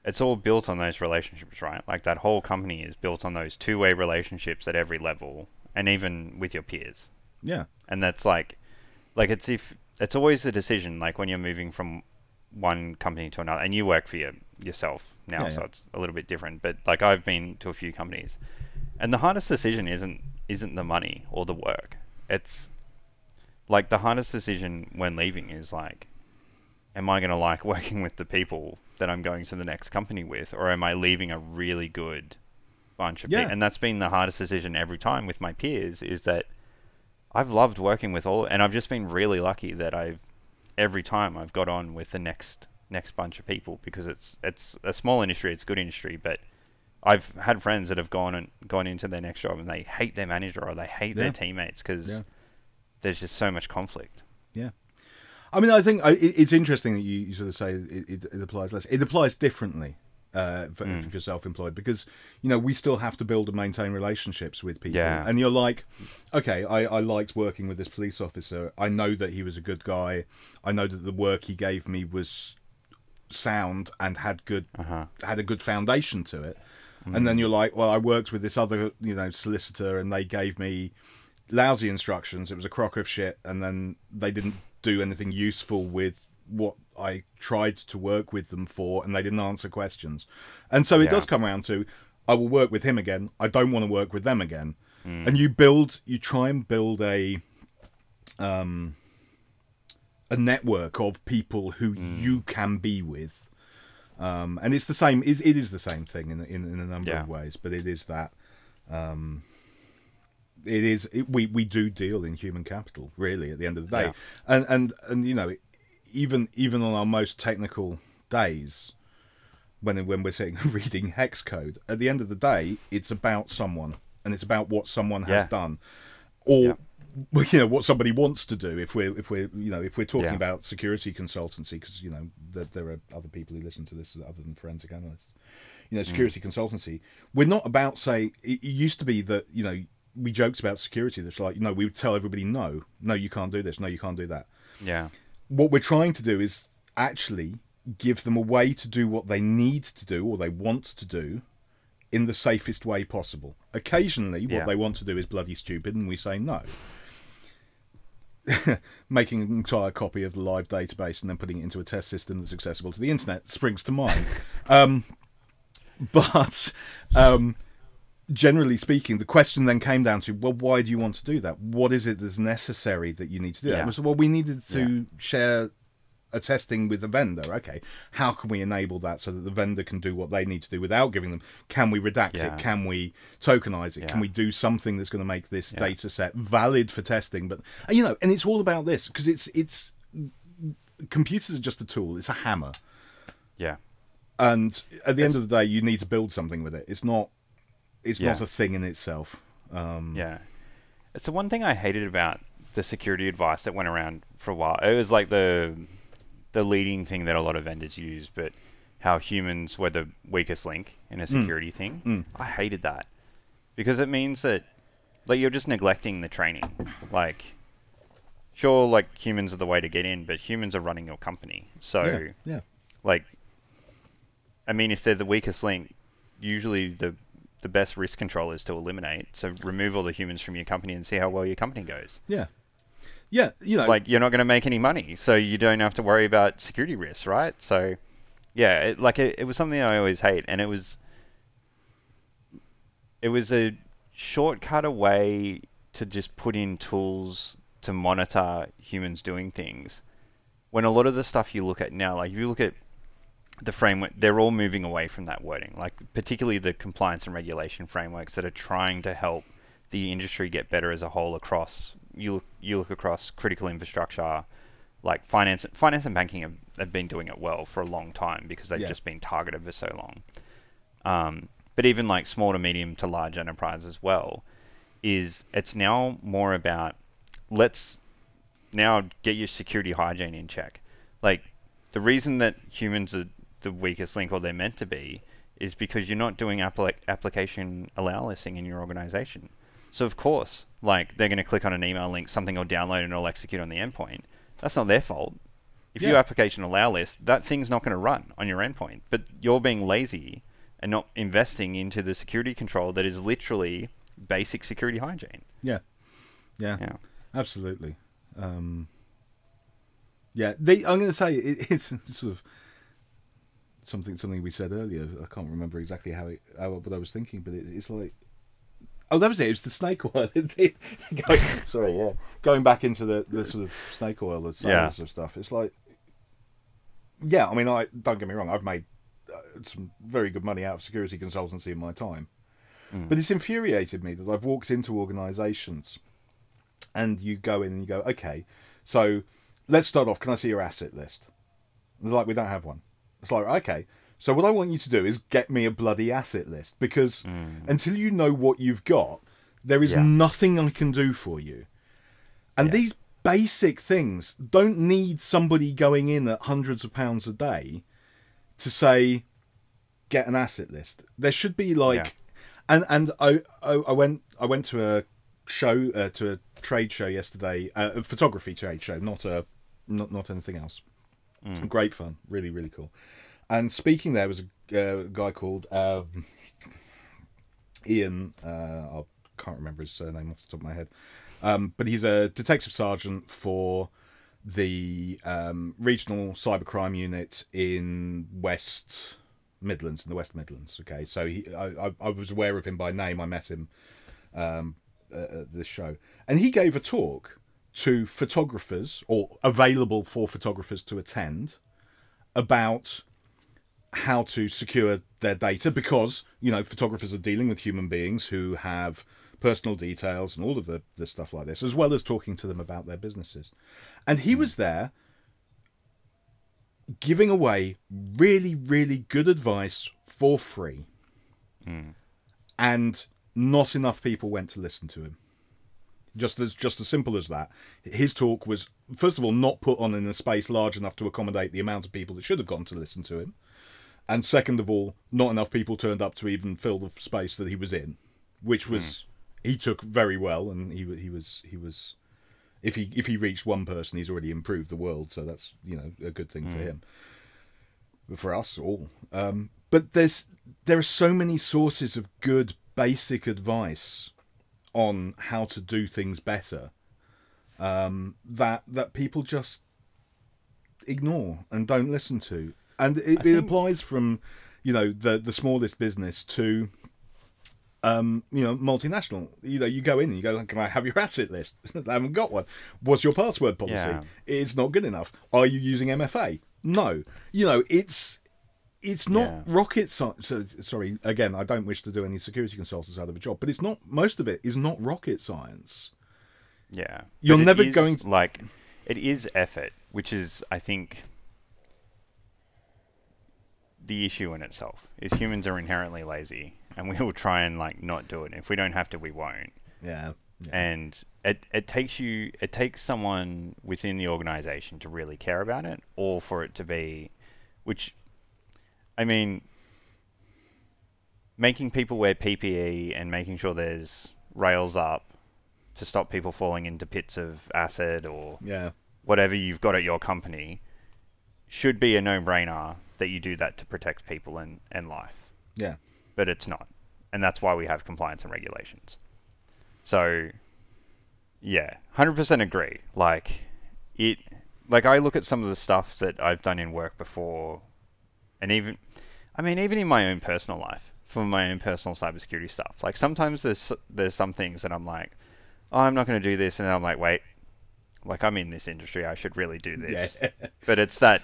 it's all built on those relationships, right? Like that whole company is built on those two-way relationships at every level, and even with your peers. Yeah, And that's like it's always a decision. Like when you're moving from one company to another, and you work for yourself now, yeah, so yeah, it's a little bit different. But like I've been to a few companies, and the hardest decision isn't the money or the work. It's like the hardest decision when leaving is like, am I going to like working with the people that I'm going to the next company with, or am I leaving a really good bunch of people? yeah, And that's been the hardest decision every time with my peers, is that I've loved working with all, and I've just been really lucky that every time I've got on with the next bunch of people, because it's a small industry, it's a good industry, but I've had friends that have gone into their next job and they hate their manager or they hate their yeah, teammates yeah, because there's just so much conflict. yeah. I mean, I think it's interesting that you sort of say it applies less. It applies differently if you're self-employed, because we still have to build and maintain relationships with people. Yeah. And you're like, okay, I liked working with this police officer. I know that he was a good guy. I know that the work he gave me was sound and had a good foundation to it. And then you're like, well, I worked with this other solicitor, and they gave me lousy instructions. It was a crock of shit, and then they didn't do anything useful with what I tried to work with them for, and they didn't answer questions. And so it does come around to, I will work with him again, I don't want to work with them again. And you try and build a network of people who you can be with, and it's the same. It is the same thing in a number of ways, but it is that. We do deal in human capital, really, at the end of the day. And even on our most technical days, when we're sitting reading hex code, at the end of the day, it's about someone, and it's about what someone has done, or what somebody wants to do. If we're talking about security consultancy, because there are other people who listen to this other than forensic analysts. Security consultancy. We're not about, say, it used to be that we joked about security. That's like, we would tell everybody, no, you can't do this, no, you can't do that. Yeah. What we're trying to do is actually give them a way to do what they need to do or they want to do in the safest way possible. Occasionally, what they want to do is bloody stupid, and we say no. Making an entire copy of the live database and then putting it into a test system that's accessible to the internet springs to mind. But generally speaking, the question then came down to, well, why do you want to do that? What is it that's necessary that you need to do that? So, well, we needed to share a testing with a vendor. Okay, how can we enable that so that the vendor can do what they need to do without giving them? Can we redact it? Can we tokenize it? Can we do something that's going to make this data set valid for testing? But and it's all about this, because it's computers are just a tool. It's a hammer. Yeah. And at the end of the day, you need to build something with it. It's not a thing in itself. It's the one thing I hated about the security advice that went around for a while. It was like the leading thing that a lot of vendors use, but how humans were the weakest link in a security thing. I hated that, because it means that you're just neglecting the training. Like, sure, humans are the way to get in, but humans are running your company. So I mean, if they're the weakest link, usually the best risk control is to eliminate. So remove all the humans from your company and see how well your company goes. Yeah, you're not going to make any money, so you don't have to worry about security risks, right? So it was something I always hate, and it was a shortcut away to just put in tools to monitor humans doing things, when a lot of the stuff you look at now, like if you look at the framework, they're all moving away from that wording, like particularly the compliance and regulation frameworks that are trying to help the industry get better as a whole across, you look across critical infrastructure, like finance and banking have been doing it well for a long time because they've just been targeted for so long. But even like small to medium to large enterprise as well, it's now more about, let's now get your security hygiene in check. Like, the reason that humans are the weakest link, or they're meant to be, is because you're not doing application allow listing in your organization. So of course, like, they're going to click on an email link, something will download and it'll execute on the endpoint. That's not their fault. If you application allow list, that thing's not going to run on your endpoint. But you're being lazy and not investing into the security control that is literally basic security hygiene. Yeah. Absolutely. I'm going to say it's sort of something we said earlier. I can't remember exactly what I was thinking, but it's like, oh, that was it. It was the snake oil. Going back into the sort of snake oil and sales of stuff. It's like, I mean, don't get me wrong. I've made some very good money out of security consultancy in my time, but it's infuriated me that I've walked into organisations, and you go in and you go, okay, so let's start off. Can I see your asset list? And they're like, we don't have one. It's like, okay. So what I want you to do is get me a bloody asset list, because until you know what you've got, there is nothing I can do for you. And these basic things don't need somebody going in at hundreds of pounds a day to say, get an asset list. There should be like, and I went to a show, to a trade show yesterday, a photography trade show, not anything else. Great fun, really, really cool. And speaking there was a guy called Ian. I can't remember his surname off the top of my head, but he's a detective sergeant for the regional cybercrime unit in West Midlands, in the West Midlands. Okay, so I was aware of him by name. I met him at this show, and he gave a talk to photographers, or available for photographers to attend, about how to secure their data, because, you know, photographers are dealing with human beings who have personal details and all of the stuff like this, as well as talking to them about their businesses. And he was there giving away really, really good advice for free. And not enough people went to listen to him. Just as simple as that. His talk was, first of all, not put on in a space large enough to accommodate the amount of people that should have gone to listen to him. And second of all, not enough people turned up to even fill the space that he was in, which was, he took very well. And he was, if he reached one person, he's already improved the world. So that's, you know, a good thing for him, for us all. But there are so many sources of good basic advice on how to do things better, that people just ignore and don't listen to. And it applies from, you know, the smallest business to, you know, multinational. You know, you go in and you go, can I have your asset list? I haven't got one. What's your password policy? It's not good enough. Are you using MFA? No. You know, it's not rocket science. So, sorry, again, I don't wish to do any security consultants out of a job, but it's not, most of it is not rocket science. Yeah. You're never going to... Like, it is effort, which is, I think, the issue in itself, is humans are inherently lazy, and we will try and, like, not do it. If we don't have to, we won't. Yeah. And it takes someone within the organization to really care about it, or for it to be, which... I mean, making people wear PPE and making sure there's rails up to stop people falling into pits of acid or whatever you've got at your company should be a no-brainer that you do that to protect people and life. Yeah. But it's not. And that's why we have compliance and regulations. So, yeah, 100% agree. Like, I look at some of the stuff that I've done in work before, and even in my own personal life, for my own personal cybersecurity stuff. Like, sometimes there's some things that I'm like, oh, I'm not going to do this, and then I'm like, wait, like, I'm in this industry, I should really do this. Yeah. But it's that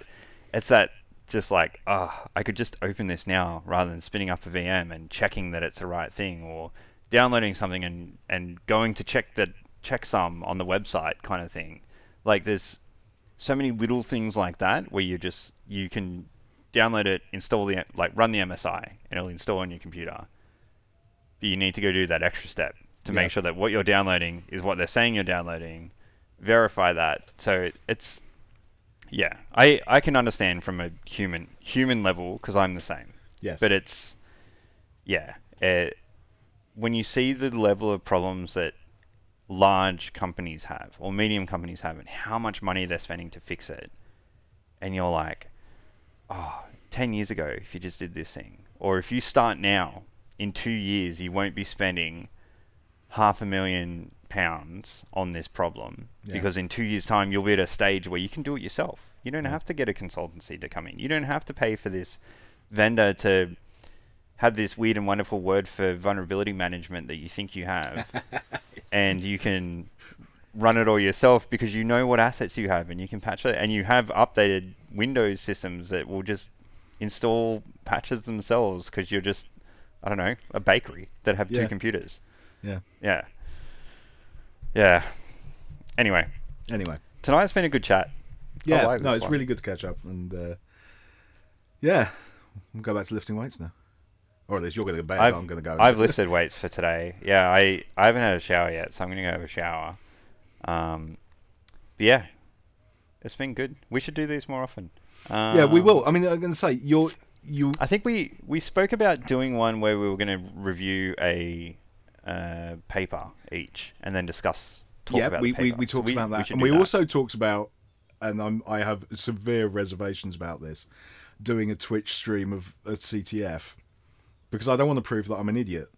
just like, I could just open this now rather than spinning up a VM and checking that it's the right thing, or downloading something and going to checksum on the website kind of thing. Like there's so many little things like that where you can download it, install run the MSI, and it'll install on your computer. But you need to go do that extra step to make sure that what you're downloading is what they're saying you're downloading. Verify that. So it's, I can understand from a human level because I'm the same. Yes. But it's, when you see the level of problems that large companies have or medium companies have and how much money they're spending to fix it, and you're like, 10 years ago, if you just did this thing, or if you start now, in 2 years, you won't be spending £500,000 on this problem because in 2 years' time, you'll be at a stage where you can do it yourself. You don't have to get a consultancy to come in. You don't have to pay for this vendor to have this weird and wonderful word for vulnerability management that you think you have. And you can run it all yourself because you know what assets you have and you can patch it. And you have updated Windows systems that will just install patches themselves because you're just, I don't know, a bakery that have two computers. Yeah. Anyway. Tonight's been a good chat. Yeah, no, it's really good to catch up. And we'll go back to lifting weights now. Or at least you're going to go bed. I'm going to go. I've lifted weights for today. Yeah, I haven't had a shower yet, so I'm going to go have a shower. But yeah, it's been good. We should do these more often. Yeah, we will. I mean, I'm going to say you. I think we spoke about doing one where we were going to review a paper each and then talk about the paper. We talked about that, and we also talked about, and I have severe reservations about this, doing a Twitch stream of a CTF. Because I don't want to prove that I'm an idiot.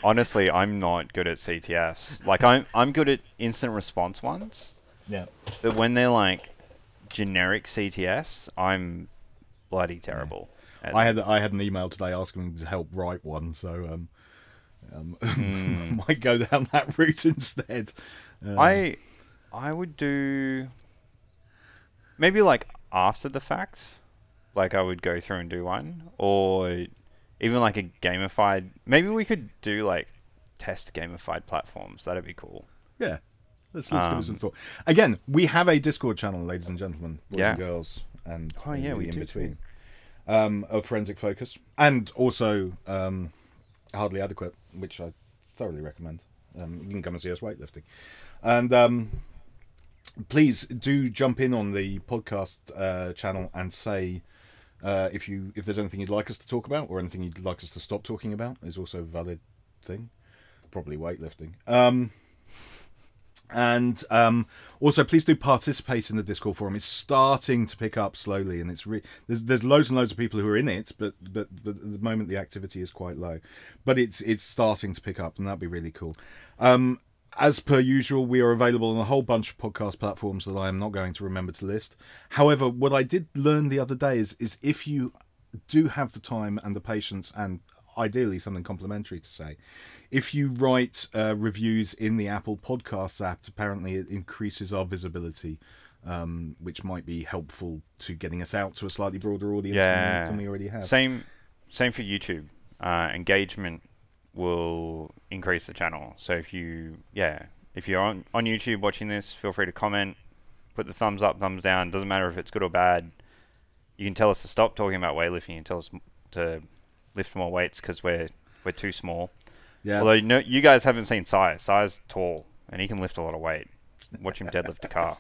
Honestly, I'm not good at CTFs. Like I'm good at instant response ones. Yeah. But when they're like generic CTFs, I'm bloody terrible. Yeah. I had an email today asking me to help write one, so might go down that route instead. I would do maybe like after the fact. Like I would go through and do one, or even like a gamified. Maybe we could do like test gamified platforms. That'd be cool. Yeah, let's give it some thought. Again, we have a Discord channel, ladies and gentlemen, boys and girls, and we in do between, of Forensic Focus, and also Hardly Adequate, which I thoroughly recommend. You can come and see us weightlifting, and please do jump in on the podcast channel and say. If there's anything you'd like us to talk about or anything you'd like us to stop talking about is also a valid thing. Probably weightlifting. And also please do participate in the Discord forum. It's starting to pick up slowly, and it's there's loads and loads of people who are in it, but at the moment the activity is quite low. But it's starting to pick up, and that'd be really cool. As per usual, we are available on a whole bunch of podcast platforms that I am not going to remember to list. However, what I did learn the other day is if you do have the time and the patience and ideally something complimentary to say, if you write reviews in the Apple Podcasts app, apparently it increases our visibility, which might be helpful to getting us out to a slightly broader audience than we already have. Same for YouTube. Engagement will increase the channel. So if you're on YouTube watching this, feel free to comment, put the thumbs up, thumbs down. Doesn't matter if it's good or bad. You can tell us to stop talking about weightlifting and tell us to lift more weights because we're too small. Yeah. Although you guys haven't seen Si. Si's tall and he can lift a lot of weight. Watch him deadlift a car.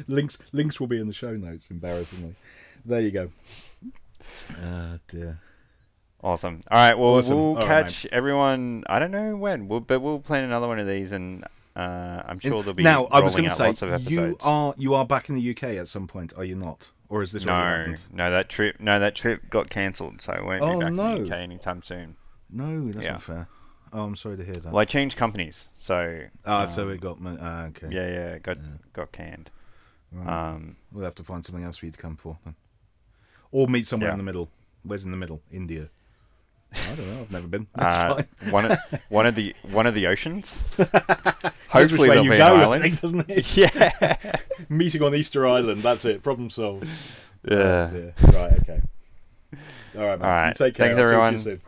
Links will be in the show notes. Embarrassingly, there you go. Dear. Awesome. All right. Well, awesome. We'll catch everyone. I don't know when, but we'll plan another one of these, and I'm sure there'll be. Now, I was going to say, lots of episodes. you are back in the UK at some point, are you not? Or is this already happened? No, that trip got cancelled, so I won't be back in the UK anytime soon. No, that's not fair. Oh, I'm sorry to hear that. Well, I changed companies, so. So it got okay. Yeah, got canned. Right. We'll have to find something else for you to come for, then. Or meet somewhere in the middle. Where's in the middle? India. I don't know. I've never been. That's fine. one of the oceans. Hopefully where there'll you be go, an I island. think, doesn't it? Yeah. Meeting on Easter Island. That's it. Problem solved. Yeah. Oh, dear. Right. Okay. All right, man. All right. You take care. Thanks, I'll talk to you everyone. soon.